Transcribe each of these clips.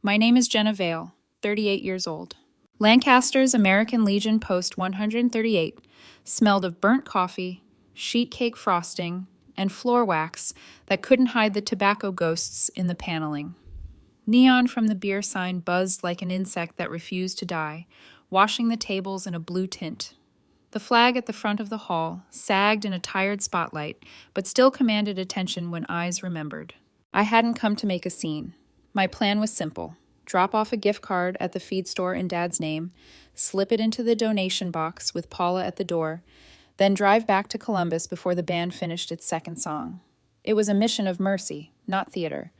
My name is Jenna Vale, 38 years old. Lancaster's American Legion Post 138 smelled of burnt coffee, sheet cake frosting, and floor wax that couldn't hide the tobacco ghosts in the paneling. Neon from the beer sign buzzed like an insect that refused to die, washing the tables in a blue tint. The flag at the front of the hall sagged in a tired spotlight, but still commanded attention when eyes remembered. I hadn't come to make a scene. My plan was simple. Drop off a gift card at the feed store in Dad's name, slip it into the donation box with Paula at the door, then drive back to Columbus before the band finished its second song. It was a mission of mercy, not theater.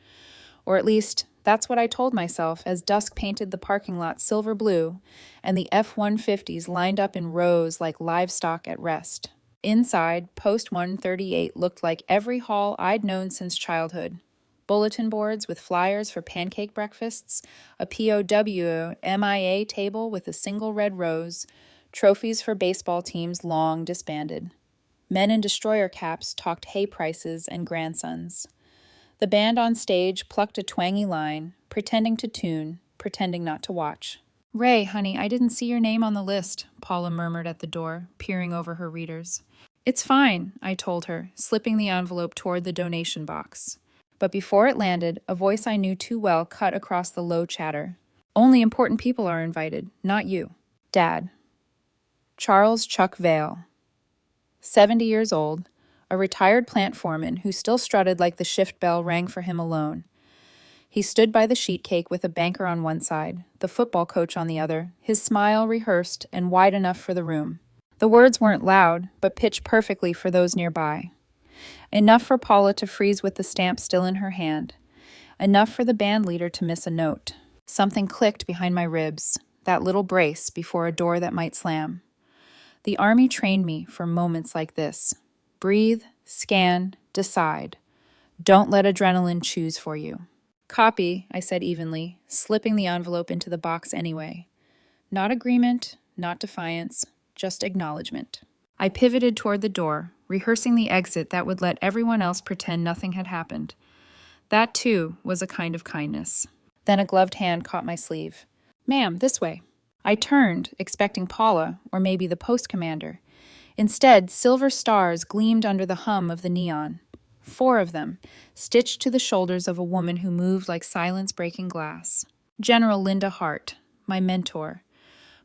Or at least, that's what I told myself as dusk painted the parking lot silver blue and the F-150s lined up in rows like livestock at rest. Inside, Post 138 looked like every hall I'd known since childhood. Bulletin boards with flyers for pancake breakfasts, a POW MIA table with a single red rose, trophies for baseball teams long disbanded. Men in destroyer caps talked hay prices and grandsons. The band on stage plucked a twangy line, pretending to tune, pretending not to watch. "Ray, honey, I didn't see your name on the list," Paula murmured at the door, peering over her readers. "It's fine," I told her, slipping the envelope toward the donation box. But before it landed, a voice I knew too well cut across the low chatter. "Only important people are invited, not you." Dad. Charles Chuck Vale. 70 years old, a retired plant foreman who still strutted like the shift bell rang for him alone. He stood by the sheet cake with a banker on one side, the football coach on the other, his smile rehearsed and wide enough for the room. The words weren't loud, but pitched perfectly for those nearby. Enough for Paula to freeze with the stamp still in her hand. Enough for the band leader to miss a note. Something clicked behind my ribs, that little brace before a door that might slam. The Army trained me for moments like this. Breathe, scan, decide. Don't let adrenaline choose for you. "Copy," I said evenly, slipping the envelope into the box anyway. Not agreement, not defiance, just acknowledgement. I pivoted toward the door, rehearsing the exit that would let everyone else pretend nothing had happened. That, too, was a kind of kindness. Then a gloved hand caught my sleeve. "Ma'am, this way." I turned, expecting Paula, or maybe the post commander. Instead, silver stars gleamed under the hum of the neon. 4 of them, stitched to the shoulders of a woman who moved like silence-breaking glass. General Linda Hart, my mentor.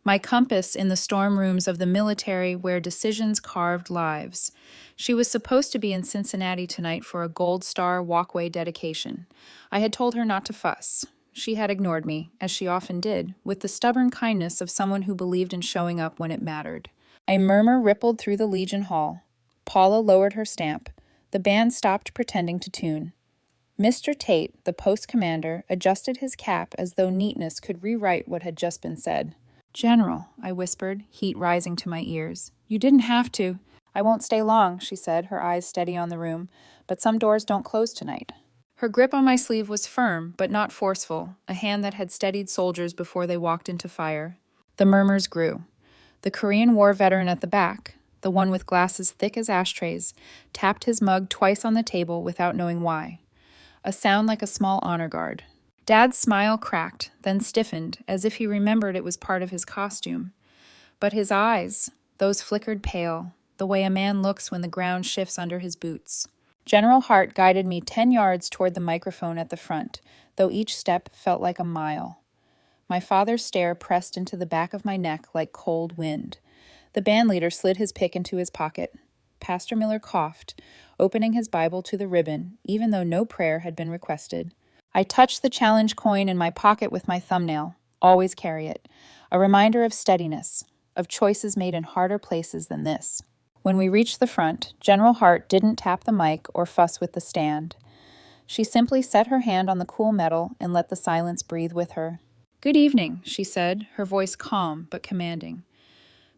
My compass in the storm rooms of the military where decisions carved lives. She was supposed to be in Cincinnati tonight for a Gold Star walkway dedication. I had told her not to fuss. She had ignored me, as she often did, with the stubborn kindness of someone who believed in showing up when it mattered. A murmur rippled through the Legion Hall. Paula lowered her stamp. The band stopped pretending to tune. Mr. Tate, the post commander, adjusted his cap as though neatness could rewrite what had just been said. "General," I whispered, heat rising to my ears. "You didn't have to." "I won't stay long," she said, her eyes steady on the room, "but some doors don't close tonight." Her grip on my sleeve was firm, but not forceful, a hand that had steadied soldiers before they walked into fire. The murmurs grew. The Korean War veteran at the back, the one with glasses thick as ashtrays, tapped his mug twice on the table without knowing why. A sound like a small honor guard. Dad's smile cracked, then stiffened, as if he remembered it was part of his costume. But his eyes, those flickered pale, the way a man looks when the ground shifts under his boots. General Hart guided me 10 yards toward the microphone at the front, though each step felt like a mile. My father's stare pressed into the back of my neck like cold wind. The bandleader slid his pick into his pocket. Pastor Miller coughed, opening his Bible to the ribbon, even though no prayer had been requested. I touched the challenge coin in my pocket with my thumbnail. Always carry it. A reminder of steadiness, of choices made in harder places than this. When we reached the front, General Hart didn't tap the mic or fuss with the stand. She simply set her hand on the cool metal and let the silence breathe with her. "Good evening," she said, her voice calm but commanding.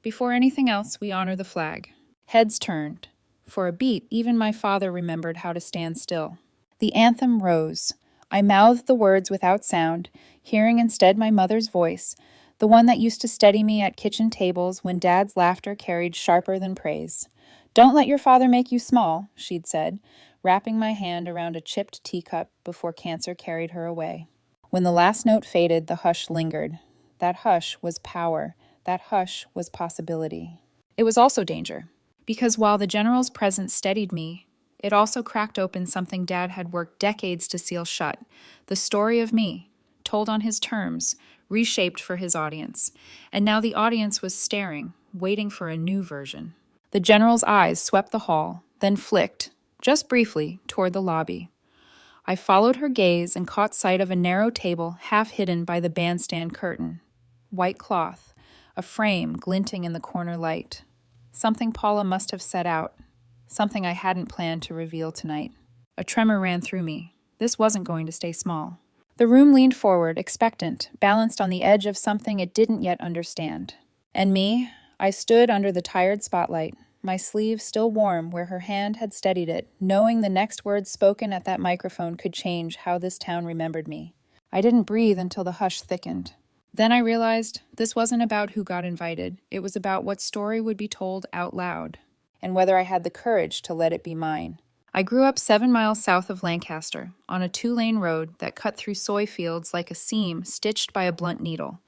"Before anything else, we honor the flag." Heads turned. For a beat, even my father remembered how to stand still. The anthem rose. I mouthed the words without sound, hearing instead my mother's voice, the one that used to steady me at kitchen tables when Dad's laughter carried sharper than praise. "Don't let your father make you small," she'd said, wrapping my hand around a chipped teacup before cancer carried her away. When the last note faded, the hush lingered. That hush was power. That hush was possibility. It was also danger, because while the general's presence steadied me, it also cracked open something Dad had worked decades to seal shut, the story of me, told on his terms, reshaped for his audience. And now the audience was staring, waiting for a new version. The general's eyes swept the hall, then flicked, just briefly, toward the lobby. I followed her gaze and caught sight of a narrow table half hidden by the bandstand curtain. White cloth, a frame glinting in the corner light. Something Paula must have set out. Something I hadn't planned to reveal tonight. A tremor ran through me. This wasn't going to stay small. The room leaned forward, expectant, balanced on the edge of something it didn't yet understand. And me, I stood under the tired spotlight, my sleeve still warm where her hand had steadied it, knowing the next words spoken at that microphone could change how this town remembered me. I didn't breathe until the hush thickened. Then I realized this wasn't about who got invited. It was about what story would be told out loud, and whether I had the courage to let it be mine. I grew up 7 miles south of Lancaster, on a 2-lane road that cut through soy fields like a seam stitched by a blunt needle.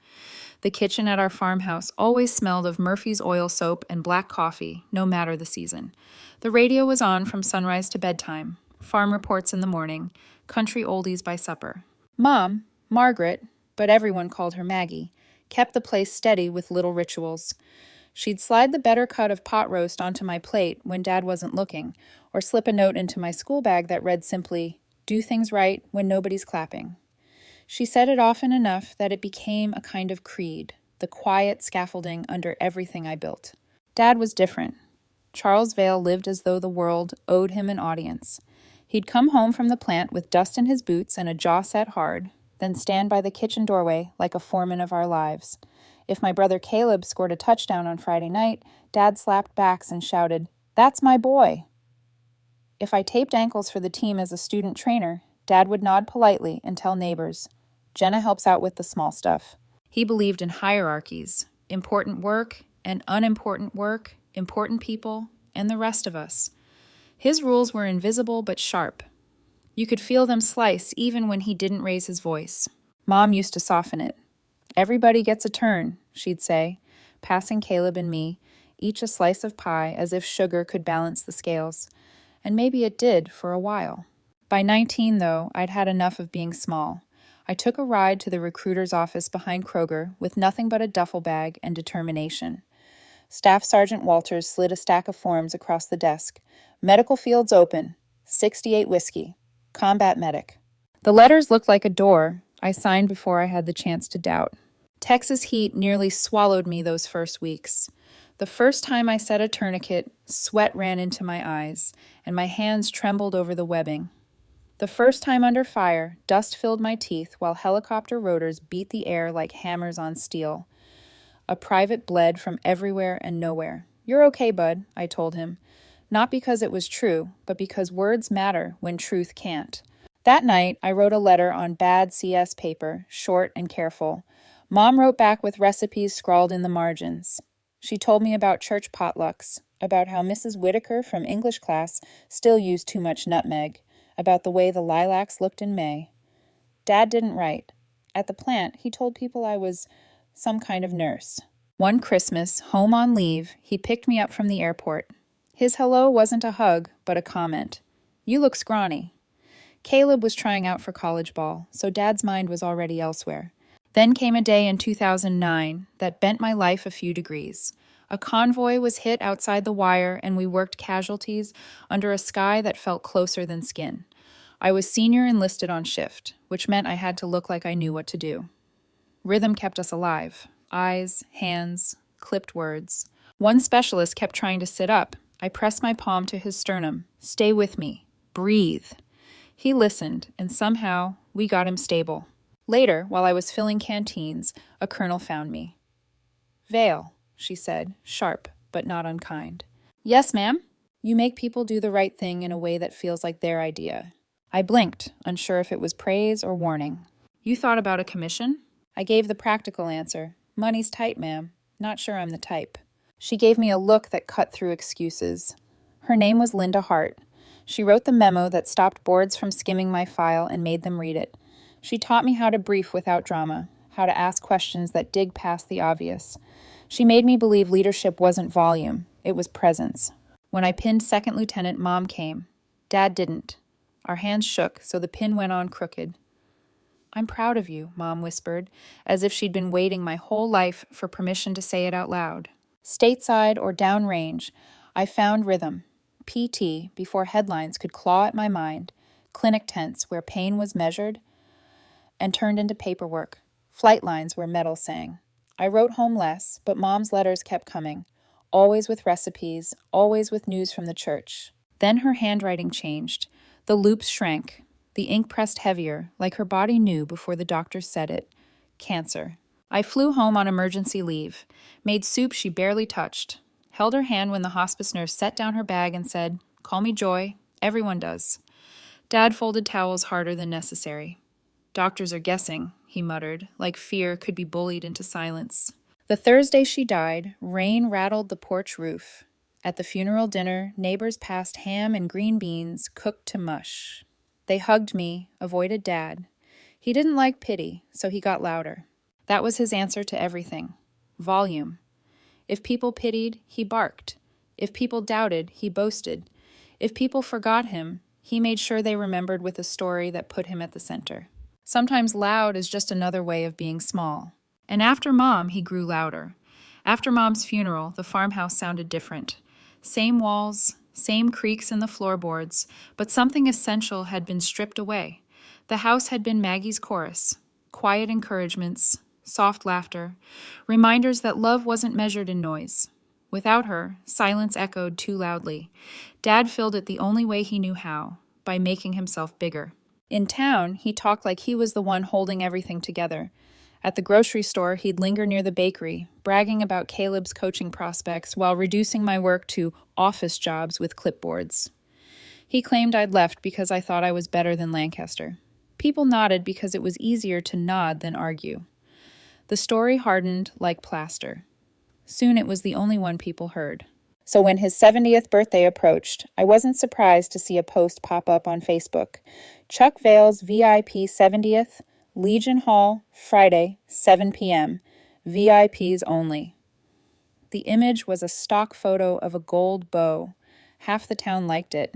The kitchen at our farmhouse always smelled of Murphy's oil soap and black coffee, no matter the season. The radio was on from sunrise to bedtime, farm reports in the morning, country oldies by supper. Mom, Margaret, but everyone called her Maggie, kept the place steady with little rituals. She'd slide the better cut of pot roast onto my plate when Dad wasn't looking, or slip a note into my school bag that read simply, "Do things right when nobody's clapping." She said it often enough that it became a kind of creed, the quiet scaffolding under everything I built. Dad was different. Charles Vale lived as though the world owed him an audience. He'd come home from the plant with dust in his boots and a jaw set hard, then stand by the kitchen doorway like a foreman of our lives. If my brother Caleb scored a touchdown on Friday night, Dad slapped backs and shouted, "That's my boy!" If I taped ankles for the team as a student trainer, Dad would nod politely and tell neighbors, "Jenna helps out with the small stuff." He believed in hierarchies, important work and unimportant work, important people, and the rest of us. His rules were invisible but sharp. You could feel them slice even when he didn't raise his voice. Mom used to soften it. "Everybody gets a turn," she'd say, passing Caleb and me, each a slice of pie as if sugar could balance the scales. And maybe it did for a while. By 19, though, I'd had enough of being small. I took a ride to the recruiter's office behind Kroger with nothing but a duffel bag and determination. Staff Sergeant Walters slid a stack of forms across the desk. "Medical fields open. 68 whiskey. Combat medic." The letters looked like a door. I signed before I had the chance to doubt. Texas heat nearly swallowed me those first weeks. The first time I set a tourniquet, sweat ran into my eyes, and my hands trembled over the webbing. The first time under fire, dust filled my teeth while helicopter rotors beat the air like hammers on steel. A private bled from everywhere and nowhere. "You're okay, bud," I told him. Not because it was true, but because words matter when truth can't. That night, I wrote a letter on bad CS paper, short and careful. Mom wrote back with recipes scrawled in the margins. She told me about church potlucks, about how Mrs. Whitaker from English class still used too much nutmeg, about the way the lilacs looked in May. Dad didn't write. At the plant, he told people I was some kind of nurse. One Christmas, home on leave, he picked me up from the airport. His hello wasn't a hug, but a comment. "You look scrawny." Caleb was trying out for college ball, so Dad's mind was already elsewhere. Then came a day in 2009 that bent my life a few degrees. A convoy was hit outside the wire, and we worked casualties under a sky that felt closer than skin. I was senior enlisted on shift, which meant I had to look like I knew what to do. Rhythm kept us alive. Eyes, hands, clipped words. One specialist kept trying to sit up. I pressed my palm to his sternum. "Stay with me. Breathe." He listened, and somehow we got him stable. Later, while I was filling canteens, a colonel found me. "Vale," she said, sharp but not unkind. "Yes, ma'am?" "You make people do the right thing in a way that feels like their idea." I blinked, unsure if it was praise or warning. "You thought about a commission?" I gave the practical answer. "Money's tight, ma'am. Not sure I'm the type." She gave me a look that cut through excuses. Her name was Linda Hart. She wrote the memo that stopped boards from skimming my file and made them read it. She taught me how to brief without drama, how to ask questions that dig past the obvious. She made me believe leadership wasn't volume, it was presence. When I pinned second lieutenant, Mom came. Dad didn't. Our hands shook, so the pin went on crooked. I'm proud of you, Mom whispered, as if she'd been waiting my whole life for permission to say it out loud. Stateside or downrange, I found rhythm. PT, before headlines could claw at my mind. Clinic tents where pain was measured and turned into paperwork. Flight lines where metal sang. I wrote home less, but Mom's letters kept coming. Always with recipes, always with news from the church. Then her handwriting changed. The loops shrank. The ink pressed heavier, like her body knew before the doctors said it. Cancer. I flew home on emergency leave, made soup she barely touched, held her hand when the hospice nurse set down her bag and said, "Call me Joy. Everyone does." Dad folded towels harder than necessary. "Doctors are guessing," he muttered, like fear could be bullied into silence. The Thursday she died, rain rattled the porch roof. At the funeral dinner, neighbors passed ham and green beans, cooked to mush. They hugged me, avoided Dad. He didn't like pity, so he got louder. That was his answer to everything. Volume. If people pitied, he barked. If people doubted, he boasted. If people forgot him, he made sure they remembered with a story that put him at the center. Sometimes loud is just another way of being small. And after Mom, he grew louder. After Mom's funeral, the farmhouse sounded different. Same walls, same creaks in the floorboards, but something essential had been stripped away. The house had been Maggie's chorus, quiet encouragements, soft laughter, reminders that love wasn't measured in noise. Without her, silence echoed too loudly. Dad filled it the only way he knew how, by making himself bigger. In town, he talked like he was the one holding everything together. At the grocery store, he'd linger near the bakery, bragging about Caleb's coaching prospects while reducing my work to office jobs with clipboards. He claimed I'd left because I thought I was better than Lancaster. People nodded because it was easier to nod than argue. The story hardened like plaster. Soon it was the only one people heard. So when his 70th birthday approached, I wasn't surprised to see a post pop up on Facebook. Chuck Vale's VIP 70th, Legion Hall, Friday, 7 p.m. VIPs only. The image was a stock photo of a gold bow. Half the town liked it.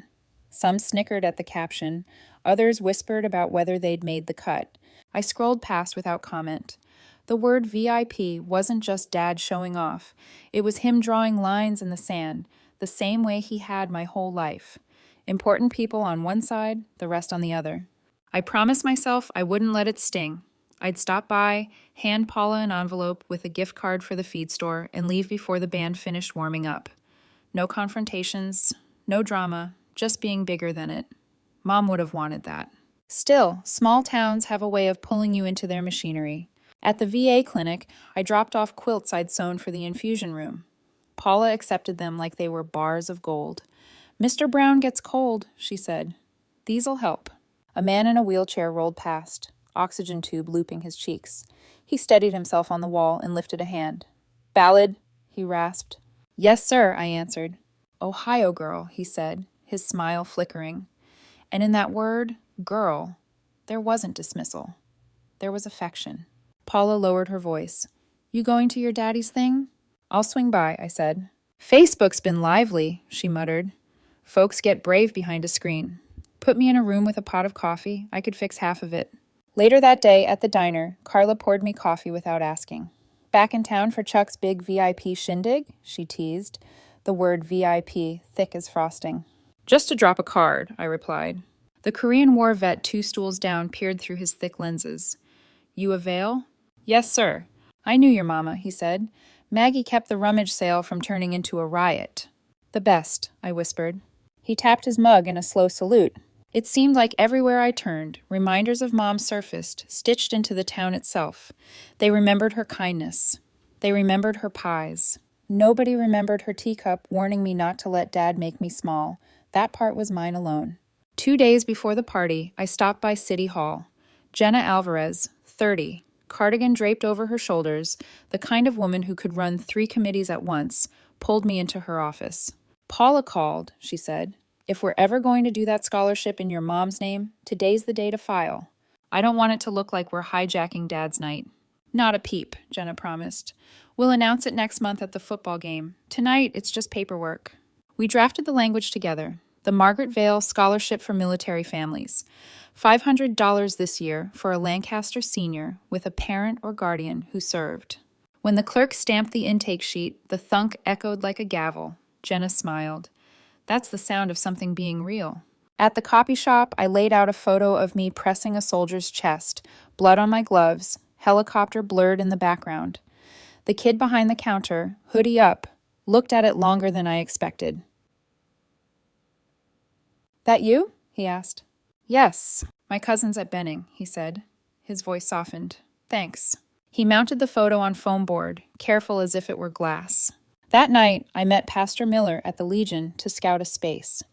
Some snickered at the caption. Others whispered about whether they'd made the cut. I scrolled past without comment. The word VIP wasn't just Dad showing off. It was him drawing lines in the sand, the same way he had my whole life. Important people on one side, the rest on the other. I promised myself I wouldn't let it sting. I'd stop by, hand Paula an envelope with a gift card for the feed store, and leave before the band finished warming up. No confrontations, no drama, just being bigger than it. Mom would have wanted that. Still, small towns have a way of pulling you into their machinery. At the VA clinic, I dropped off quilts I'd sewn for the infusion room. Paula accepted them like they were bars of gold. "Mr. Brown gets cold," she said. "These'll help." A man in a wheelchair rolled past, oxygen tube looping his cheeks. He steadied himself on the wall and lifted a hand. "Ballad?" he rasped. "Yes, sir," I answered. "Ohio girl," he said, his smile flickering. And in that word, girl, there wasn't dismissal. There was affection. Paula lowered her voice. "You going to your daddy's thing?" "I'll swing by," I said. "Facebook's been lively," she muttered. "Folks get brave behind a screen. Put me in a room with a pot of coffee. I could fix half of it." Later that day, at the diner, Carla poured me coffee without asking. "Back in town for Chuck's big VIP shindig?" she teased, the word VIP thick as frosting. "Just to drop a card," I replied. The Korean War vet 2 stools down peered through his thick lenses. "You avail?" "Yes, sir." "I knew your mama," he said. "Maggie kept the rummage sale from turning into a riot." "The best," I whispered. He tapped his mug in a slow salute. It seemed like everywhere I turned, reminders of Mom surfaced, stitched into the town itself. They remembered her kindness. They remembered her pies. Nobody remembered her teacup warning me not to let Dad make me small. That part was mine alone. 2 days before the party, I stopped by City Hall. Jenna Alvarez, 30, cardigan draped over her shoulders, the kind of woman who could run 3 committees at once, pulled me into her office. "Paula called," she said. "If we're ever going to do that scholarship in your mom's name, today's the day to file." I don't want it to look like we're hijacking Dad's night. Not a peep, Jenna promised. We'll announce it next month at the football game. Tonight, it's just paperwork. We drafted the language together. The Margaret Vale Scholarship for Military Families. $500 this year for a Lancaster senior with a parent or guardian who served. When the clerk stamped the intake sheet, the thunk echoed like a gavel. Jenna smiled. That's the sound of something being real. At the copy shop, I laid out a photo of me pressing a soldier's chest, blood on my gloves, helicopter blurred in the background. The kid behind the counter, hoodie up, looked at it longer than I expected. That you? He asked. Yes. My cousin's at Benning, he said. His voice softened. Thanks. He mounted the photo on foam board, careful as if it were glass. That night, I met Pastor Miller at the Legion to scout a space.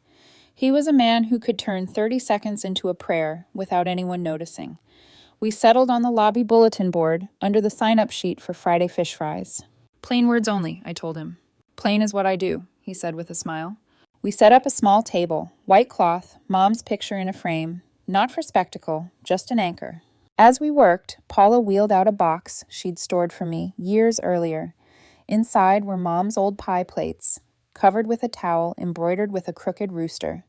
He was a man who could turn 30 seconds into a prayer without anyone noticing. We settled on the lobby bulletin board under the sign-up sheet for Friday fish fries. Plain words only, I told him. Plain is what I do, he said with a smile. We set up a small table, white cloth, Mom's picture in a frame, not for spectacle, just an anchor. As we worked, Paula wheeled out a box she'd stored for me years earlier. Inside were Mom's old pie plates, covered with a towel embroidered with a crooked rooster.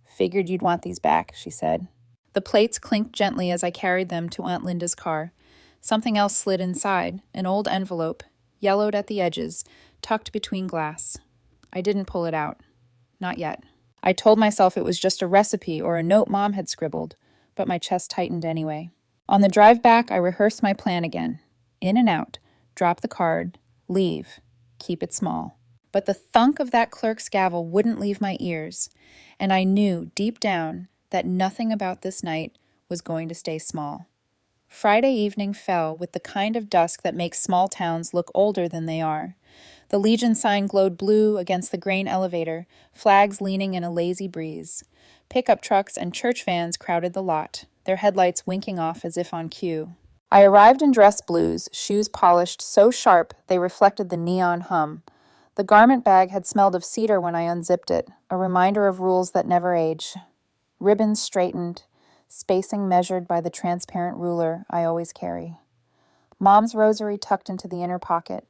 Figured you'd want these back, she said. The plates clinked gently as I carried them to Aunt Linda's car. Something else slid inside, an old envelope, yellowed at the edges, tucked between glass. I didn't pull it out. Not yet. I told myself it was just a recipe or a note Mom had scribbled, but my chest tightened anyway. On the drive back, I rehearsed my plan again. In and out, drop the card, leave, keep it small. But the thunk of that clerk's gavel wouldn't leave my ears, and I knew deep down that nothing about this night was going to stay small. Friday evening fell with the kind of dusk that makes small towns look older than they are. The Legion sign glowed blue against the grain elevator, flags leaning in a lazy breeze. Pickup trucks and church vans crowded the lot, their headlights winking off as if on cue. I arrived in dress blues, shoes polished so sharp they reflected the neon hum. The garment bag had smelled of cedar when I unzipped it, a reminder of rules that never age. Ribbons straightened, spacing measured by the transparent ruler I always carry. Mom's rosary tucked into the inner pocket.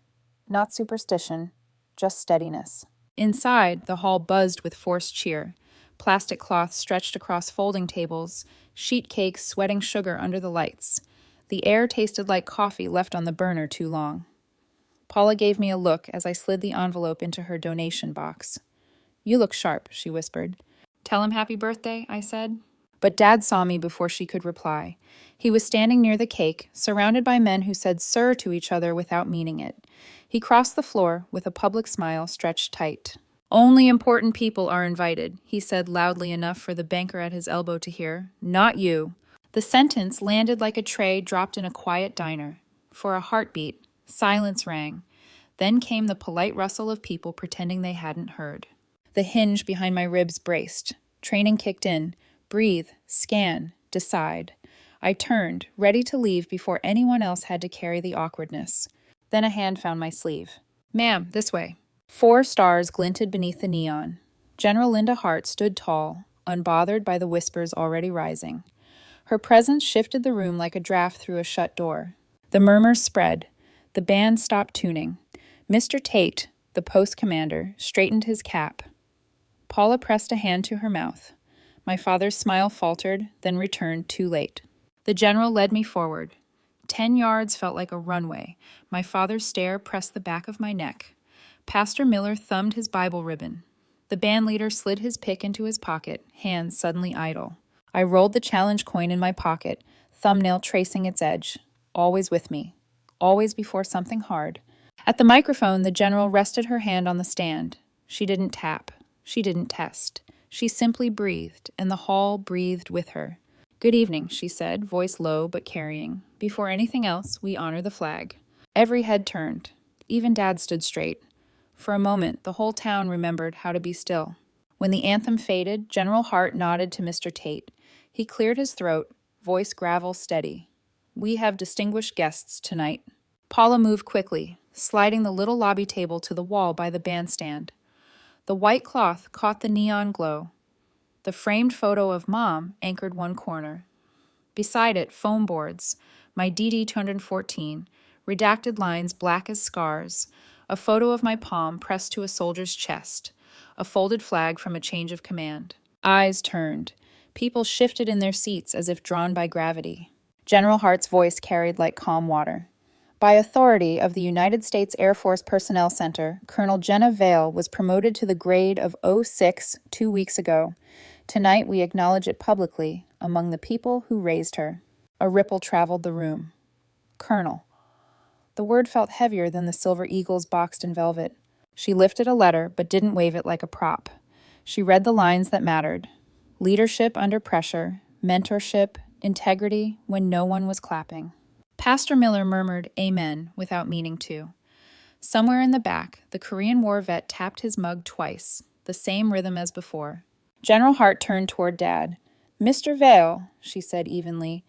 Not superstition, just steadiness. Inside, the hall buzzed with forced cheer. Plastic cloths stretched across folding tables, sheet cakes sweating sugar under the lights. The air tasted like coffee left on the burner too long. Paula gave me a look as I slid the envelope into her donation box. You look sharp, she whispered. Tell him happy birthday, I said. But Dad saw me before she could reply. He was standing near the cake, surrounded by men who said sir to each other without meaning it. He crossed the floor with a public smile stretched tight. Only important people are invited, he said loudly enough for the banker at his elbow to hear. Not you. The sentence landed like a tray dropped in a quiet diner. For a heartbeat, silence rang. Then came the polite rustle of people pretending they hadn't heard. The hinge behind my ribs braced. Training kicked in. Breathe, scan, decide. I turned, ready to leave before anyone else had to carry the awkwardness. Then a hand found my sleeve. Ma'am, this way. 4 stars glinted beneath the neon. General Linda Hart stood tall, unbothered by the whispers already rising. Her presence shifted the room like a draft through a shut door. The murmurs spread. The band stopped tuning. Mr. Tate, the post commander, straightened his cap. Paula pressed a hand to her mouth. My father's smile faltered, then returned too late. The general led me forward. 10 yards felt like a runway. My father's stare pressed the back of my neck. Pastor Miller thumbed his Bible ribbon. The band leader slid his pick into his pocket, hands suddenly idle. I rolled the challenge coin in my pocket, thumbnail tracing its edge. Always with me. Always before something hard. At the microphone, the general rested her hand on the stand. She didn't tap. She didn't test. She simply breathed, and the hall breathed with her. Good evening, she said, voice low but carrying. Before anything else, we honor the flag. Every head turned. Even Dad stood straight. For a moment, the whole town remembered how to be still. When the anthem faded, General Hart nodded to Mr. Tate. He cleared his throat, voice gravel steady. We have distinguished guests tonight. Paula moved quickly, sliding the little lobby table to the wall by the bandstand. The white cloth caught the neon glow. The framed photo of Mom anchored one corner. Beside it, foam boards, my DD 214, redacted lines black as scars, a photo of my palm pressed to a soldier's chest, a folded flag from a change of command. Eyes turned. People shifted in their seats as if drawn by gravity. General Hart's voice carried like calm water. By authority of the United States Air Force Personnel Center, Colonel Jenna Vale was promoted to the grade of 06 2 weeks ago. Tonight we acknowledge it publicly among the people who raised her. A ripple traveled the room. Colonel. The word felt heavier than the silver eagles boxed in velvet. She lifted a letter, but didn't wave it like a prop. She read the lines that mattered. Leadership under pressure, mentorship, integrity when no one was clapping. Pastor Miller murmured amen without meaning to. Somewhere in the back, the Korean War vet tapped his mug twice, the same rhythm as before. General Hart turned toward Dad. Mr. Vale, she said evenly,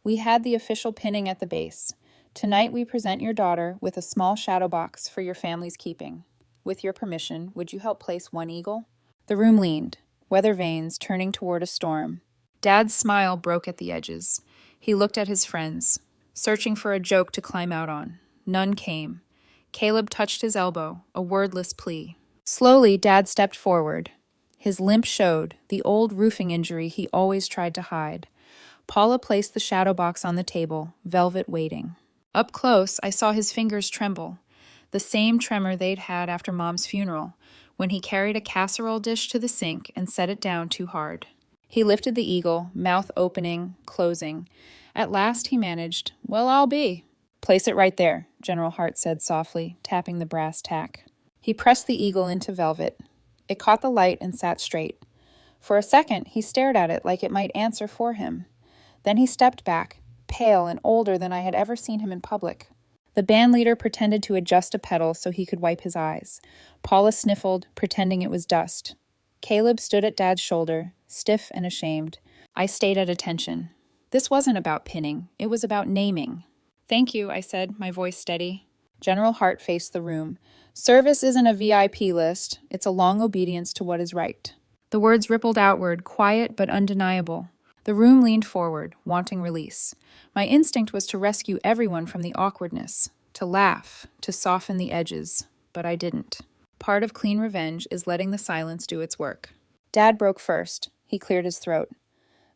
we had the official pinning at the base. Tonight we present your daughter with a small shadow box for your family's keeping. With your permission, would you help place one eagle? The room leaned, weather vanes turning toward a storm. Dad's smile broke at the edges. He looked at his friends, searching for a joke to climb out on. None came. Caleb touched his elbow, a wordless plea. Slowly, Dad stepped forward. His limp showed, the old roofing injury he always tried to hide. Paula placed the shadow box on the table, velvet waiting. Up close, I saw his fingers tremble, the same tremor they'd had after Mom's funeral, when he carried a casserole dish to the sink and set it down too hard. He lifted the eagle, mouth opening, closing. At last he managed, well, I'll be. Place it right there, General Hart said softly, tapping the brass tack. He pressed the eagle into velvet. It caught the light and sat straight. For a second, he stared at it like it might answer for him. Then he stepped back, pale and older than I had ever seen him in public. The band leader pretended to adjust a pedal so he could wipe his eyes. Paula sniffled, pretending it was dust. Caleb stood at Dad's shoulder, stiff and ashamed. I stayed at attention. This wasn't about pinning. It was about naming. Thank you, I said, my voice steady. General Hart faced the room. Service isn't a VIP list. It's a long obedience to what is right. The words rippled outward, quiet but undeniable. The room leaned forward, wanting release. My instinct was to rescue everyone from the awkwardness, to laugh, to soften the edges, but I didn't. Part of clean revenge is letting the silence do its work. Dad broke first. He cleared his throat.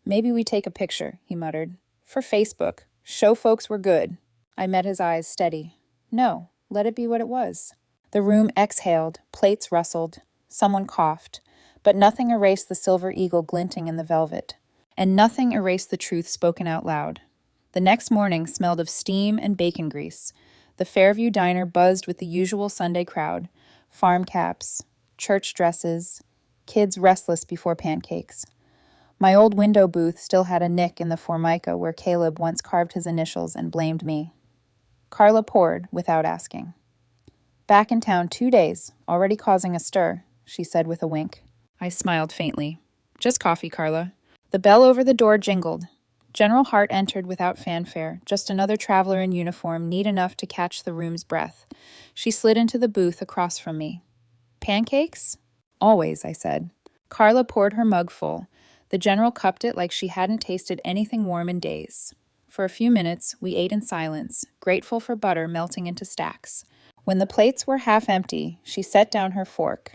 Maybe we take a picture, he muttered. For Facebook. Show folks we're good. I met his eyes steady. No, let it be what it was. The room exhaled, plates rustled. Someone coughed. But nothing erased the silver eagle glinting in the velvet. And nothing erased the truth spoken out loud. The next morning smelled of steam and bacon grease. The Fairview diner buzzed with the usual Sunday crowd. Farm caps, church dresses, kids restless before pancakes. My old window booth still had a nick in the formica where Caleb once carved his initials and blamed me. Carla poured without asking. Back in town 2 days, already causing a stir, she said with a wink. I smiled faintly. Just coffee, Carla. The bell over the door jingled. General Hart entered without fanfare, just another traveler in uniform neat enough to catch the room's breath. She slid into the booth across from me. Pancakes? Always, I said. Carla poured her mug full. The general cupped it like she hadn't tasted anything warm in days. For a few minutes, we ate in silence, grateful for butter melting into stacks. When the plates were half empty, she set down her fork.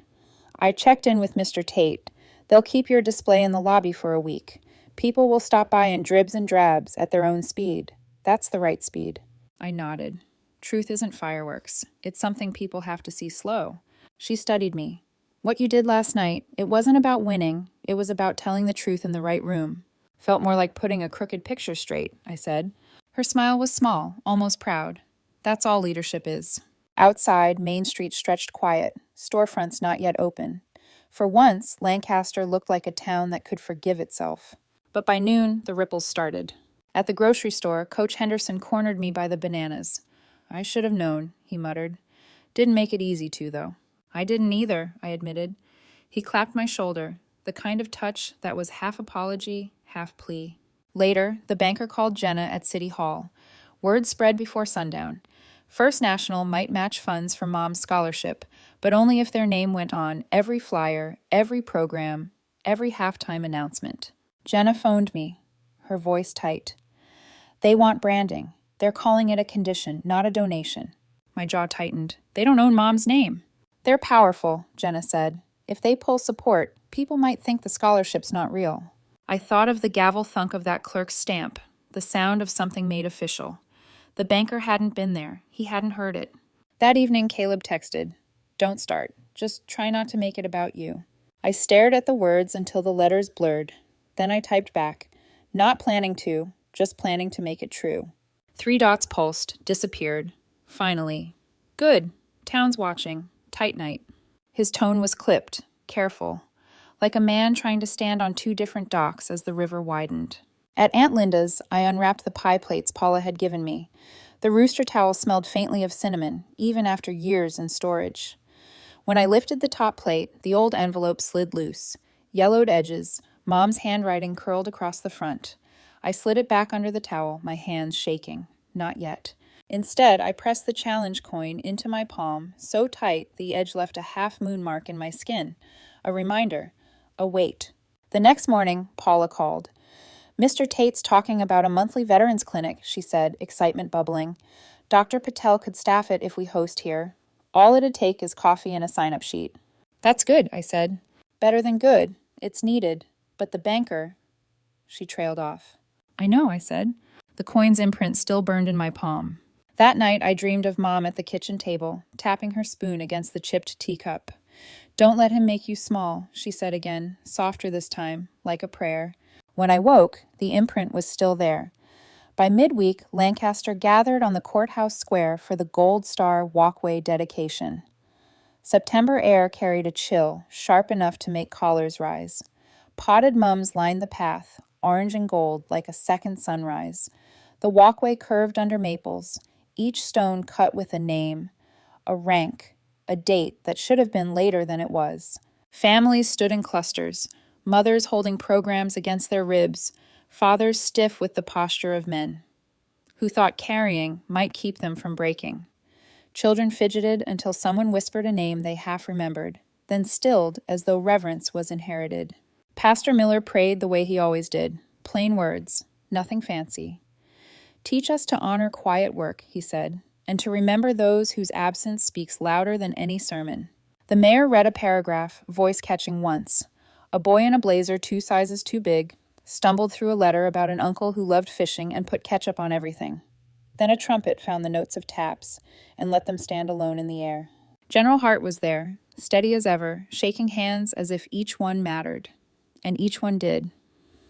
I checked in with Mr. Tate. They'll keep your display in the lobby for a week. People will stop by in dribs and drabs at their own speed. That's the right speed. I nodded. Truth isn't fireworks. It's something people have to see slow. She studied me. What you did last night, it wasn't about winning. It was about telling the truth in the right room. Felt more like putting a crooked picture straight, I said. Her smile was small, almost proud. That's all leadership is. Outside, Main Street stretched quiet, storefronts not yet open. For once, Lancaster looked like a town that could forgive itself. But by noon, the ripples started. At the grocery store, Coach Henderson cornered me by the bananas. I should have known, he muttered. Didn't make it easy to, though. I didn't either, I admitted. He clapped my shoulder, the kind of touch that was half apology, half plea. Later, the banker called Jenna at City Hall. Word spread before sundown. First National might match funds for Mom's scholarship, but only if their name went on every flyer, every program, every halftime announcement. Jenna phoned me, her voice tight. They want branding. They're calling it a condition, not a donation. My jaw tightened. They don't own Mom's name. They're powerful, Jenna said. If they pull support, people might think the scholarship's not real. I thought of the gavel thunk of that clerk's stamp, the sound of something made official. The banker hadn't been there. He hadn't heard it. That evening, Caleb texted, "Don't start. Just try not to make it about you." I stared at the words until the letters blurred. Then I typed back, "Not planning to, just planning to make it true." 3 dots pulsed, disappeared. Finally, "Good. Town's watching. Tight night." His tone was clipped, careful, like a man trying to stand on 2 different docks as the river widened. At Aunt Linda's, I unwrapped the pie plates Paula had given me. The rooster towel smelled faintly of cinnamon, even after years in storage. When I lifted the top plate, the old envelope slid loose. Yellowed edges, Mom's handwriting curled across the front. I slid it back under the towel, my hands shaking. Not yet. Instead, I pressed the challenge coin into my palm, so tight the edge left a half-moon mark in my skin. A reminder. A weight. The next morning, Paula called. "Mr. Tate's talking about a monthly veterans clinic," she said, excitement bubbling. "Dr. Patel could staff it if we host here. All it'd take is coffee and a sign-up sheet." "That's good," I said. "Better than good. It's needed. But the banker—" She trailed off. "I know," I said. The coin's imprint still burned in my palm. That night, I dreamed of Mom at the kitchen table, tapping her spoon against the chipped teacup. "Don't let him make you small," she said again, softer this time, like a prayer. When I woke, the imprint was still there. By midweek, Lancaster gathered on the courthouse square for the Gold Star Walkway dedication. September air carried a chill, sharp enough to make collars rise. Potted mums lined the path, orange and gold like a second sunrise. The walkway curved under maples, each stone cut with a name, a rank, a date that should have been later than it was. Families stood in clusters, mothers holding programs against their ribs, fathers stiff with the posture of men, who thought carrying might keep them from breaking. Children fidgeted until someone whispered a name they half remembered, then stilled as though reverence was inherited. Pastor Miller prayed the way he always did, plain words, nothing fancy. "Teach us to honor quiet work," he said, "and to remember those whose absence speaks louder than any sermon." The mayor read a paragraph, voice catching once. A boy in a blazer 2 sizes too big stumbled through a letter about an uncle who loved fishing and put ketchup on everything. Then a trumpet found the notes of taps and let them stand alone in the air. General Hart was there, steady as ever, shaking hands as if each one mattered. And each one did.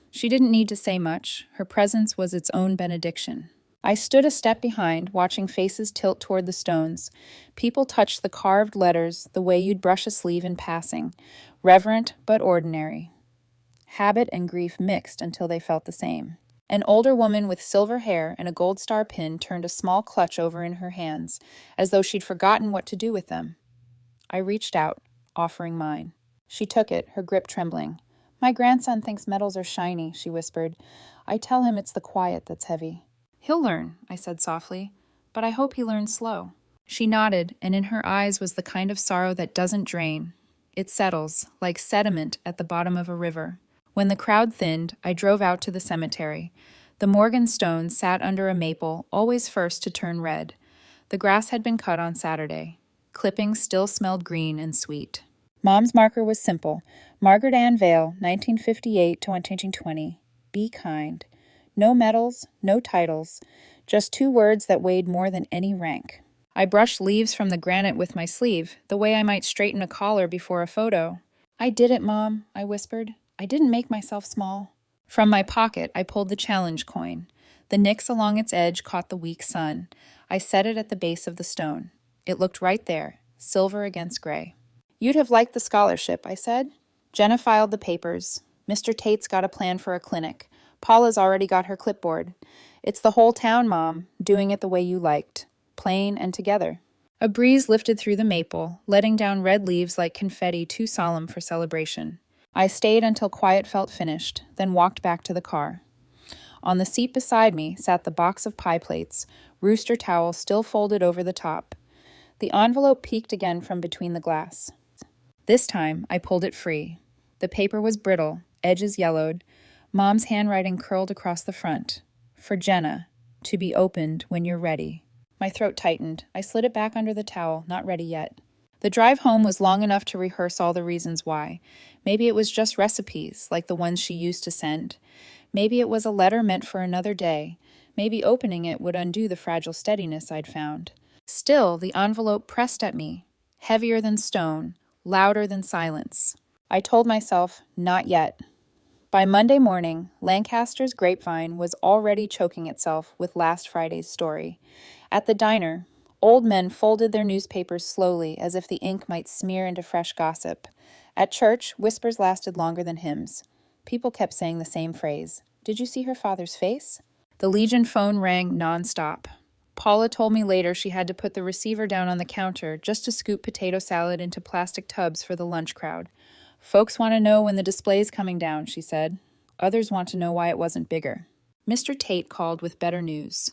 She didn't need to say much. Her presence was its own benediction. I stood a step behind, watching faces tilt toward the stones. People touched the carved letters the way you'd brush a sleeve in passing, reverent but ordinary. Habit and grief mixed until they felt the same. An older woman with silver hair and a gold star pin turned a small clutch over in her hands, as though she'd forgotten what to do with them. I reached out, offering mine. She took it, her grip trembling. "My grandson thinks metals are shiny," she whispered. "I tell him it's the quiet that's heavy." "He'll learn," I said softly, "but I hope he learns slow." She nodded, and in her eyes was the kind of sorrow that doesn't drain. It settles, like sediment at the bottom of a river. When the crowd thinned, I drove out to the cemetery. The Morgan stones sat under a maple, always first to turn red. The grass had been cut on Saturday. Clippings still smelled green and sweet. Mom's marker was simple. Margaret Ann Vale, 1958 to 1920. Be kind. No medals, no titles, just 2 words that weighed more than any rank. I brushed leaves from the granite with my sleeve, the way I might straighten a collar before a photo. "I did it, Mom," I whispered. "I didn't make myself small." From my pocket, I pulled the challenge coin. The nicks along its edge caught the weak sun. I set it at the base of the stone. It looked right there, silver against gray. "You'd have liked the scholarship," I said. Jenna filed the papers. "Mr. Tate's got a plan for a clinic. Paula's already got her clipboard. It's the whole town, Mom, doing it the way you liked. Plain and together." A breeze lifted through the maple, letting down red leaves like confetti too solemn for celebration. I stayed until quiet felt finished, then walked back to the car. On the seat beside me sat the box of pie plates, rooster towel still folded over the top. The envelope peeked again from between the glass. This time, I pulled it free. The paper was brittle, edges yellowed. Mom's handwriting curled across the front. For Jenna, To be opened when you're ready. My throat tightened. I slid it back under the towel, not ready yet. The drive home was long enough to rehearse all the reasons why. Maybe it was just recipes, like the ones she used to send. Maybe it was a letter meant for another day. Maybe opening it would undo the fragile steadiness I'd found. Still, the envelope pressed at me, heavier than stone, louder than silence. I told myself, not yet. By Monday morning, Lancaster's grapevine was already choking itself with last Friday's story. At the diner, old men folded their newspapers slowly as if the ink might smear into fresh gossip. At church, whispers lasted longer than hymns. People kept saying the same phrase. Did you see her father's face? The Legion phone rang nonstop. Paula told me later she had to put the receiver down on the counter just to scoop potato salad into plastic tubs for the lunch crowd. Folks want to know when the display's coming down, she said. Others want to know why it wasn't bigger. Mr. Tate called with better news.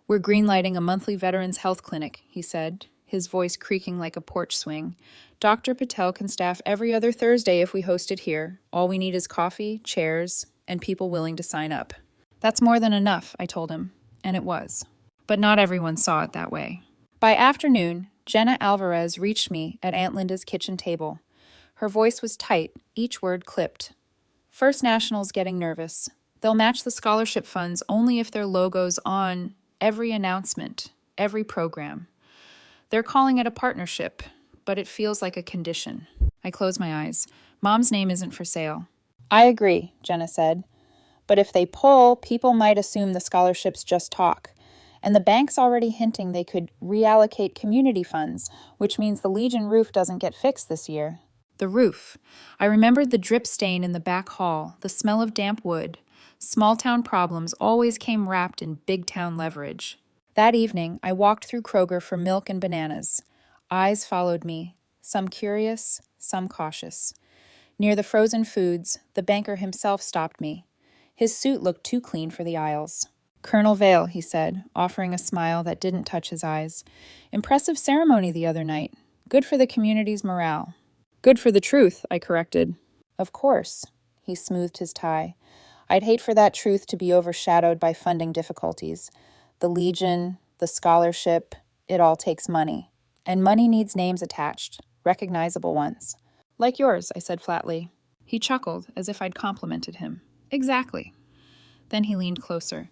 We're greenlighting a monthly veterans health clinic, he said, his voice creaking like a porch swing. Dr. Patel can staff every other Thursday if we host it here. All we need is coffee, chairs, and people willing to sign up. That's more than enough, I told him, and it was. But not everyone saw it that way. By afternoon, Jenna Alvarez reached me at Aunt Linda's kitchen table. Her voice was tight, each word clipped. First National's getting nervous. They'll match the scholarship funds only if their logo's on every announcement, every program. They're calling it a partnership, but it feels like a condition. I closed my eyes. Mom's name isn't for sale. I agree, Jenna said. But if they pull, people might assume the scholarship's just talk. And the bank's already hinting they could reallocate community funds, which means the Legion roof doesn't get fixed this year. The roof. I remembered the drip stain in the back hall, the smell of damp wood. Small-town problems always came wrapped in big-town leverage. That evening, I walked through Kroger for milk and bananas. Eyes followed me, some curious, some cautious. Near the frozen foods, the banker himself stopped me. His suit looked too clean for the aisles. Colonel Vale, he said, offering a smile that didn't touch his eyes. Impressive ceremony the other night. Good for the community's morale. Good for the truth, I corrected. Of course. He smoothed his tie. I'd hate for that truth to be overshadowed by funding difficulties. The Legion, the scholarship, it all takes money. And money needs names attached, recognizable ones. Like yours, I said flatly. He chuckled, as if I'd complimented him. Exactly. Then he leaned closer.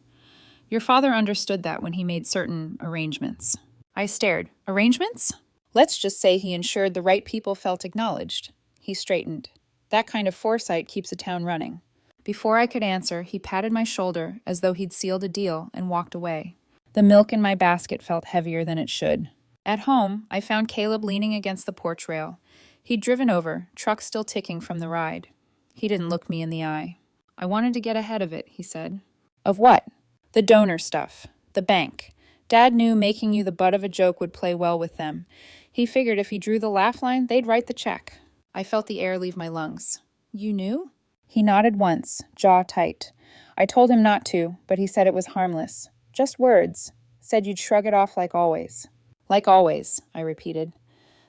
Your father understood that when he made certain arrangements. I stared. Arrangements? Let's just say he ensured the right people felt acknowledged. He straightened. That kind of foresight keeps a town running. Before I could answer, he patted my shoulder as though he'd sealed a deal and walked away. The milk in my basket felt heavier than it should. At home, I found Caleb leaning against the porch rail. He'd driven over, truck still ticking from the ride. He didn't look me in the eye. I wanted to get ahead of it, he said. Of what? The donor stuff. The bank. Dad knew making you the butt of a joke would play well with them. He figured if he drew the laugh line, they'd write the check. I felt the air leave my lungs. You knew? He nodded once, jaw tight. I told him not to, but he said it was harmless. Just words. Said you'd shrug it off like always. Like always, I repeated.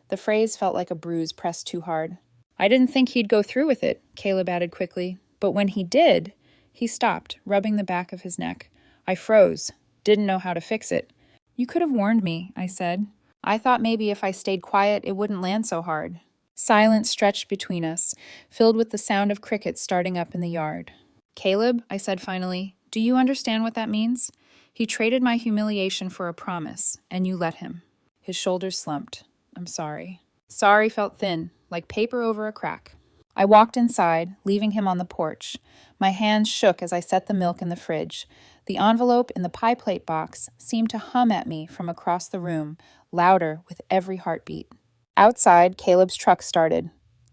The phrase felt like a bruise pressed too hard. I didn't think he'd go through with it, Caleb added quickly. But when he did, he stopped, rubbing the back of his neck. I froze. Didn't know how to fix it. You could have warned me, I said. I thought maybe if I stayed quiet, it wouldn't land so hard. Silence stretched between us, filled with the sound of crickets starting up in the yard. Caleb, I said finally, do you understand what that means? He traded my humiliation for a promise, and you let him. His shoulders slumped. I'm sorry. Sorry felt thin, like paper over a crack. I walked inside, leaving him on the porch. My hands shook as I set the milk in the fridge. The envelope in the pie plate box seemed to hum at me from across the room, louder with every heartbeat. Outside, Caleb's truck started.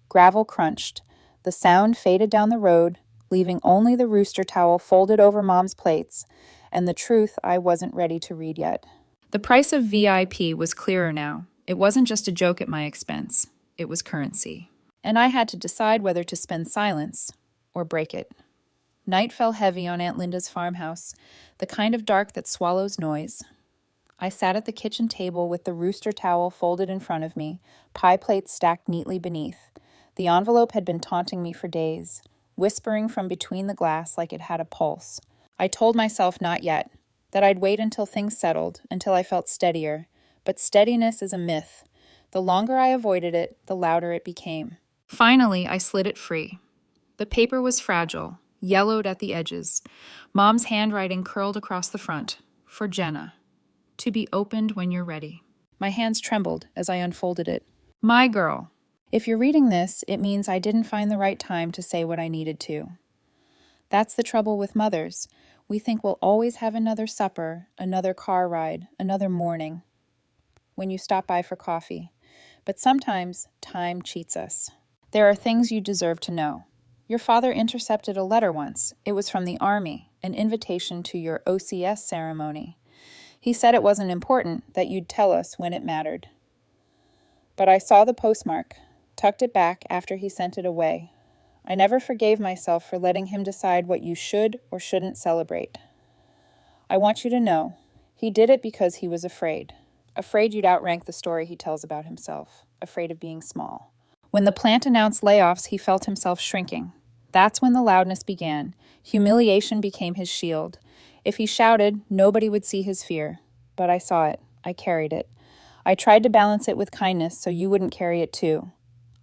Gravel crunched. The sound faded down the road, leaving only the rooster towel folded over Mom's plates, and the truth I wasn't ready to read yet. The price of VIP was clearer now. It wasn't just a joke at my expense. It was currency. And I had to decide whether to spend silence or break it. Night fell heavy on Aunt Linda's farmhouse, the kind of dark that swallows noise. I sat at the kitchen table with the rooster towel folded in front of me, pie plates stacked neatly beneath. The envelope had been taunting me for days, whispering from between the glass like it had a pulse. I told myself not yet. that I'd wait until things settled, until I felt steadier. But steadiness is a myth. The longer I avoided it, the louder it became. Finally, I slid it free. The paper was fragile, yellowed at the edges. Mom's handwriting curled across the front. For Jenna. To be opened when you're ready. My hands trembled as I unfolded it. My girl. If you're reading this, it means I didn't find the right time to say what I needed to. That's the trouble with mothers. We think we'll always have another supper, another car ride, another morning when you stop by for coffee. But sometimes time cheats us. There are things you deserve to know. Your father intercepted a letter once. It was from the Army, an invitation to your OCS ceremony. He said it wasn't important, that you'd tell us when it mattered. But I saw the postmark, tucked it back after he sent it away. I never forgave myself for letting him decide what you should or shouldn't celebrate. I want you to know, he did it because he was afraid. Afraid you'd outrank the story he tells about himself. Afraid of being small. When the plant announced layoffs, he felt himself shrinking. That's when the loudness began. Humiliation became his shield. If he shouted, nobody would see his fear. But I saw it. I carried it. I tried to balance it with kindness so you wouldn't carry it too.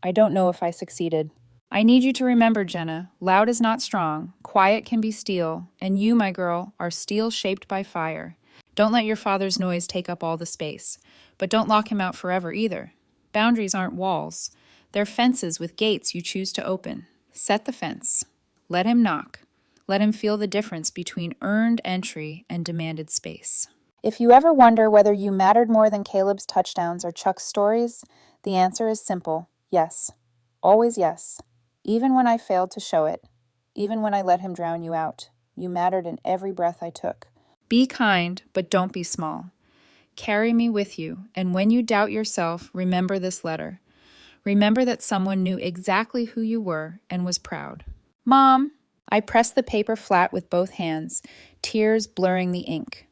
I don't know if I succeeded. I need you to remember, Jenna, loud is not strong, quiet can be steel, and you, my girl, are steel shaped by fire. Don't let your father's noise take up all the space. But don't lock him out forever either. Boundaries aren't walls. They're fences with gates you choose to open. Set the fence. Let him knock. Let him feel the difference between earned entry and demanded space. If you ever wonder whether you mattered more than Caleb's touchdowns or Chuck's stories, the answer is simple. Yes. Always yes. Even when I failed to show it. Even when I let him drown you out. You mattered in every breath I took. Be kind, but don't be small. Carry me with you, and when you doubt yourself, remember this letter. Remember that someone knew exactly who you were and was proud. Mom! I pressed the paper flat with both hands, tears blurring the ink.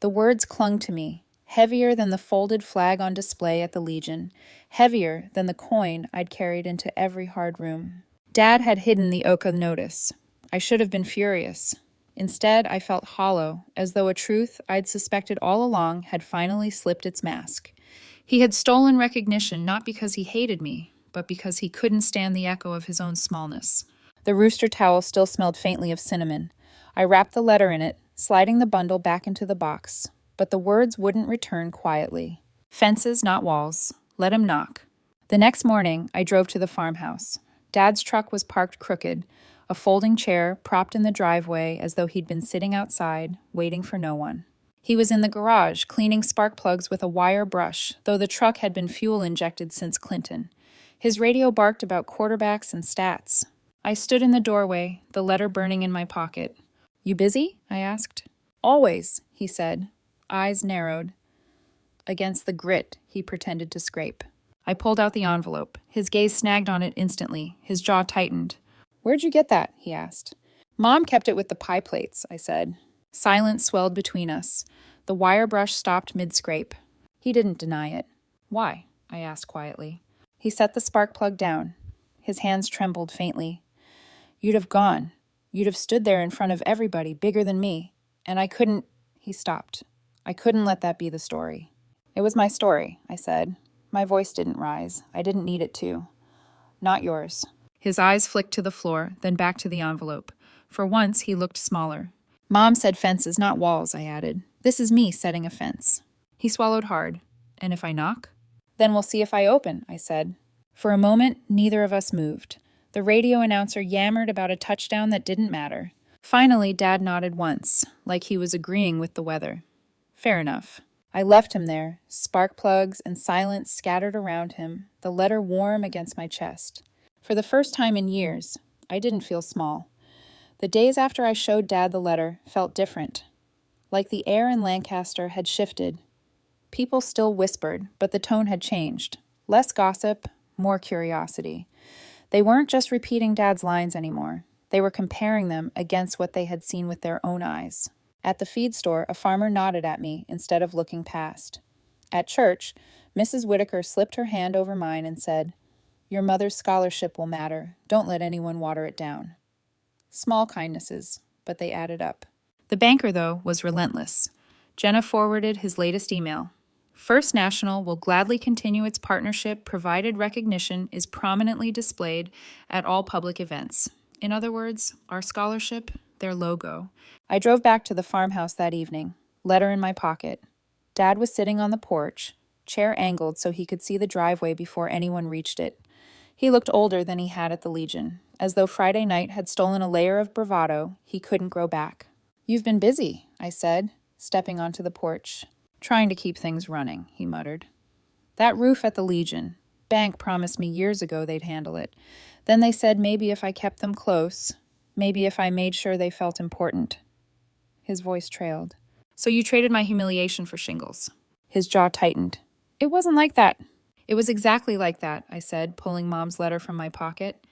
The words clung to me, heavier than the folded flag on display at the Legion, heavier than the coin I'd carried into every hard room. Dad had hidden the Oka notice. I should have been furious. Instead, I felt hollow, as though a truth I'd suspected all along had finally slipped its mask. He had stolen recognition not because he hated me, but because he couldn't stand the echo of his own smallness. The rooster towel still smelled faintly of cinnamon. I wrapped the letter in it, sliding the bundle back into the box, but the words wouldn't return quietly. Fences, not walls. Let him knock. The next morning, I drove to the farmhouse. Dad's truck was parked crooked, a folding chair propped in the driveway as though he'd been sitting outside, waiting for no one. He was in the garage, cleaning spark plugs with a wire brush, though the truck had been fuel-injected since Clinton. His radio barked about quarterbacks and stats. I stood in the doorway, the letter burning in my pocket. You busy? I asked. Always, he said, eyes narrowed. Against the grit he pretended to scrape. I pulled out the envelope. His gaze snagged on it instantly. His jaw tightened. Where'd you get that? He asked. Mom kept it with the pie plates, I said. Silence swelled between us. The wire brush stopped mid-scrape. He didn't deny it. Why? I asked quietly. He set the spark plug down. His hands trembled faintly. You'd have gone. You'd have stood there in front of everybody, bigger than me. And I couldn't... He stopped. I couldn't let that be the story. It was my story, I said. My voice didn't rise. I didn't need it to. Not yours. His eyes flicked to the floor, then back to the envelope. For once, he looked smaller. Mom said fences, not walls, I added. This is me setting a fence. He swallowed hard. And if I knock? Then we'll see if I open, I said. For a moment, neither of us moved. The radio announcer yammered about a touchdown that didn't matter. Finally, Dad nodded once, like he was agreeing with the weather. Fair enough. I left him there, spark plugs and silence scattered around him, the letter warm against my chest. For the first time in years, I didn't feel small. The days after I showed Dad the letter felt different. Like the air in Lancaster had shifted. People still whispered, but the tone had changed. Less gossip, more curiosity. They weren't just repeating Dad's lines anymore. They were comparing them against what they had seen with their own eyes. At the feed store, a farmer nodded at me instead of looking past. At church, Mrs. Whitaker slipped her hand over mine and said, Your mother's scholarship will matter. Don't let anyone water it down. Small kindnesses, but they added up. The banker, though, was relentless. Jenna forwarded his latest email. First National will gladly continue its partnership provided recognition is prominently displayed at all public events. In other words, our scholarship, their logo. I drove back to the farmhouse that evening, letter in my pocket. Dad was sitting on the porch, chair angled so he could see the driveway before anyone reached it. He looked older than he had at the Legion, as though Friday night had stolen a layer of bravado he couldn't grow back. "You've been busy," I said, stepping onto the porch. "Trying to keep things running," he muttered. "That roof at the Legion. Bank promised me years ago they'd handle it. Then they said maybe if I kept them close, maybe if I made sure they felt important." His voice trailed. "So you traded my humiliation for shingles." His jaw tightened. "It wasn't like that." "It was exactly like that," I said, pulling Mom's letter from my pocket.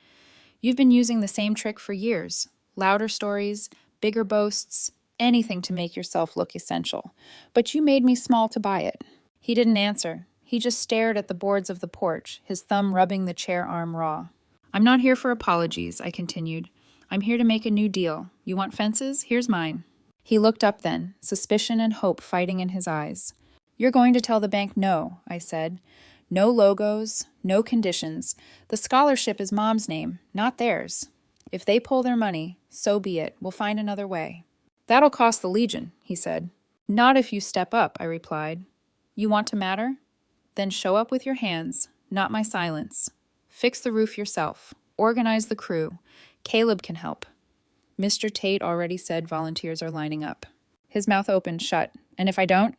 "You've been using the same trick for years. Louder stories, bigger boasts, anything to make yourself look essential. But you made me small to buy it." He didn't answer. He just stared at the boards of the porch, his thumb rubbing the chair arm raw. "I'm not here for apologies," I continued. "I'm here to make a new deal. You want fences? Here's mine." He looked up then, suspicion and hope fighting in his eyes. "You're going to tell the bank no," I said. "No logos, no conditions. The scholarship is Mom's name, not theirs. If they pull their money, so be it. We'll find another way." "That'll cost the Legion," he said. "Not if you step up," I replied. "You want to matter? Then show up with your hands, not my silence. Fix the roof yourself. Organize the crew. Caleb can help." Mr. Tate already said volunteers are lining up. His mouth opened shut. "And if I don't?"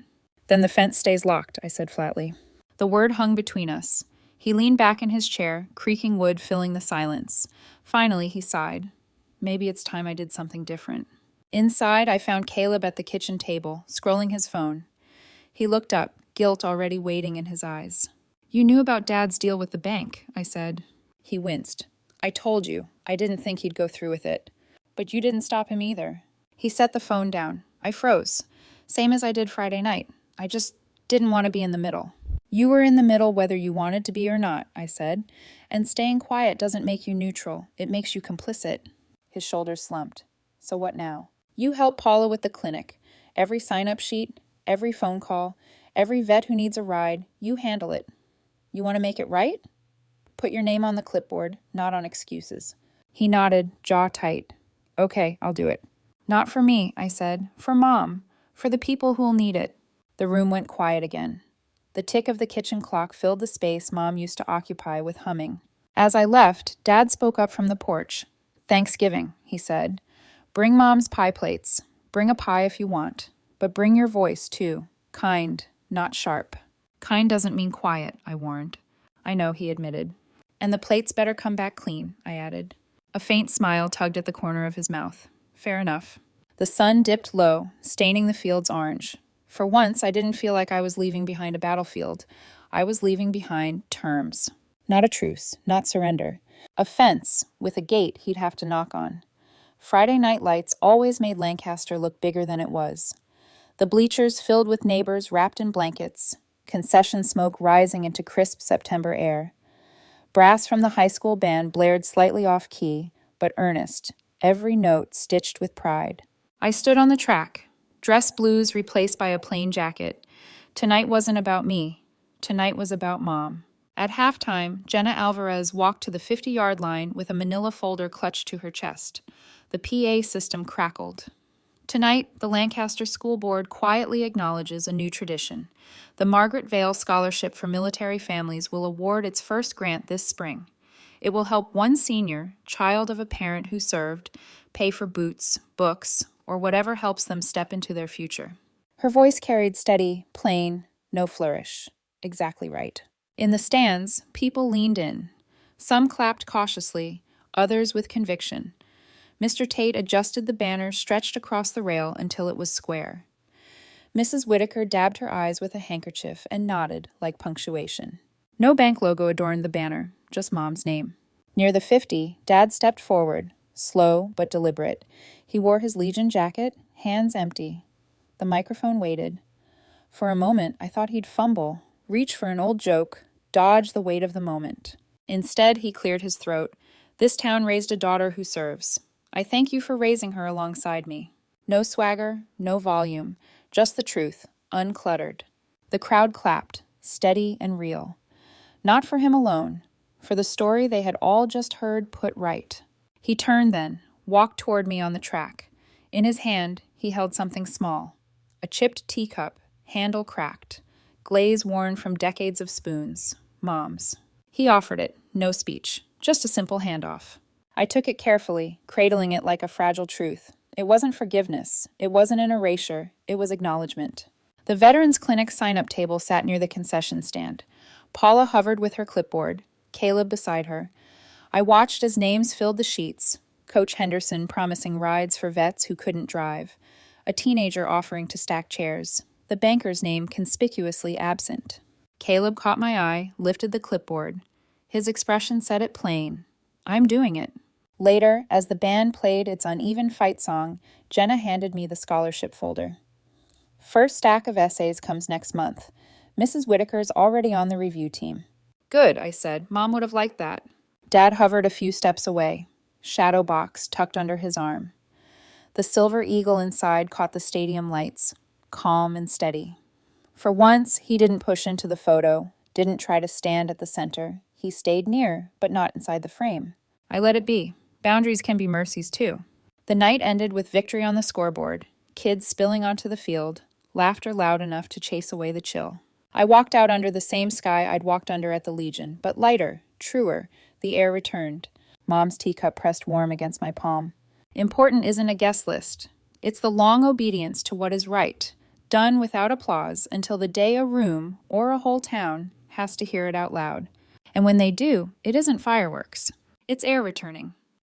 "Then the fence stays locked," I said flatly. The word hung between us. He leaned back in his chair, creaking wood filling the silence. Finally, he sighed. "Maybe it's time I did something different." Inside, I found Caleb at the kitchen table, scrolling his phone. He looked up, guilt already waiting in his eyes. "You knew about Dad's deal with the bank," I said. He winced. "I told you. I didn't think he'd go through with it." "But you didn't stop him either." He set the phone down. I froze. Same as I did Friday night. I just didn't want to be in the middle. "You were in the middle whether you wanted to be or not," I said. "And staying quiet doesn't make you neutral. It makes you complicit." His shoulders slumped. "So what now?" "You help Paula with the clinic. Every sign-up sheet, every phone call, every vet who needs a ride, you handle it. You want to make it right? Put your name on the clipboard, not on excuses." He nodded, jaw tight. "Okay, I'll do it." "Not for me," I said. "For Mom. For the people who'll need it." The room went quiet again. The tick of the kitchen clock filled the space Mom used to occupy with humming. As I left, Dad spoke up from the porch. "Thanksgiving," he said. "Bring Mom's pie plates. Bring a pie if you want. But bring your voice, too. Kind, not sharp." "Kind doesn't mean quiet," I warned. "I know," he admitted. "And the plates better come back clean," I added. A faint smile tugged at the corner of his mouth. "Fair enough." The sun dipped low, staining the fields orange. For once, I didn't feel like I was leaving behind a battlefield. I was leaving behind terms. Not a truce, not surrender. A fence with a gate he'd have to knock on. Friday night lights always made Lancaster look bigger than it was. The bleachers filled with neighbors wrapped in blankets, concession smoke rising into crisp September air. Brass from the high school band blared slightly off-key, but earnest, every note stitched with pride. I stood on the track, dress blues replaced by a plain jacket. Tonight wasn't about me. Tonight was about Mom. At halftime, Jenna Alvarez walked to the 50-yard line with a manila folder clutched to her chest. The PA system crackled. Tonight, the Lancaster School Board quietly acknowledges a new tradition. The Margaret Vale Scholarship for Military Families will award its first grant this spring. It will help one senior, child of a parent who served, pay for boots, books, or whatever helps them step into their future. Her voice carried steady, plain, no flourish. Exactly right. In the stands, people leaned in. Some clapped cautiously, others with conviction. Mr. Tate adjusted the banner stretched across the rail until it was square. Mrs. Whitaker dabbed her eyes with a handkerchief and nodded like punctuation. No bank logo adorned the banner, just Mom's name. Near the 50, Dad stepped forward, slow but deliberate. He wore his Legion jacket, hands empty. The microphone waited. For a moment, I thought he'd fumble, reach for an old joke, dodge the weight of the moment. Instead, he cleared his throat. "This town raised a daughter who serves. I thank you for raising her alongside me." No swagger, no volume, Just the truth, uncluttered. The crowd clapped, steady and real. Not for him alone, for the story they had all just heard put right. He turned then, walked toward me on the track. In his hand, he held something small. A chipped teacup, handle cracked. Glaze worn from decades of spoons. Mom's. He offered it, no speech, just a simple handoff. I took it carefully, cradling it like a fragile truth. It wasn't forgiveness. It wasn't an erasure. It was acknowledgement. The Veterans Clinic sign-up table sat near the concession stand. Paula hovered with her clipboard, Caleb beside her. I watched as names filled the sheets. Coach Henderson promising rides for vets who couldn't drive. A teenager offering to stack chairs. The banker's name conspicuously absent. Caleb caught my eye, lifted the clipboard. His expression said it plain. I'm doing it. Later, as the band played its uneven fight song, Jenna handed me the scholarship folder. First stack of essays comes next month. Mrs. Whitaker's already on the review team. Good, I said. Mom would have liked that. Dad hovered a few steps away. Shadow box tucked under his arm. The silver eagle inside caught the stadium lights, calm and steady. For once, he didn't push into the photo, didn't try to stand at the center. He stayed near, but not inside the frame. I let it be. Boundaries can be mercies, too. The night ended with victory on the scoreboard, kids spilling onto the field, laughter loud enough to chase away the chill. I walked out under the same sky I'd walked under at the Legion, but lighter, truer. The air returned. Mom's teacup pressed warm against my palm. Important isn't a guest list. It's the long obedience to what is right, done without applause until the day a room, or a whole town, has to hear it out loud. And when they do, it isn't fireworks. It's air returning.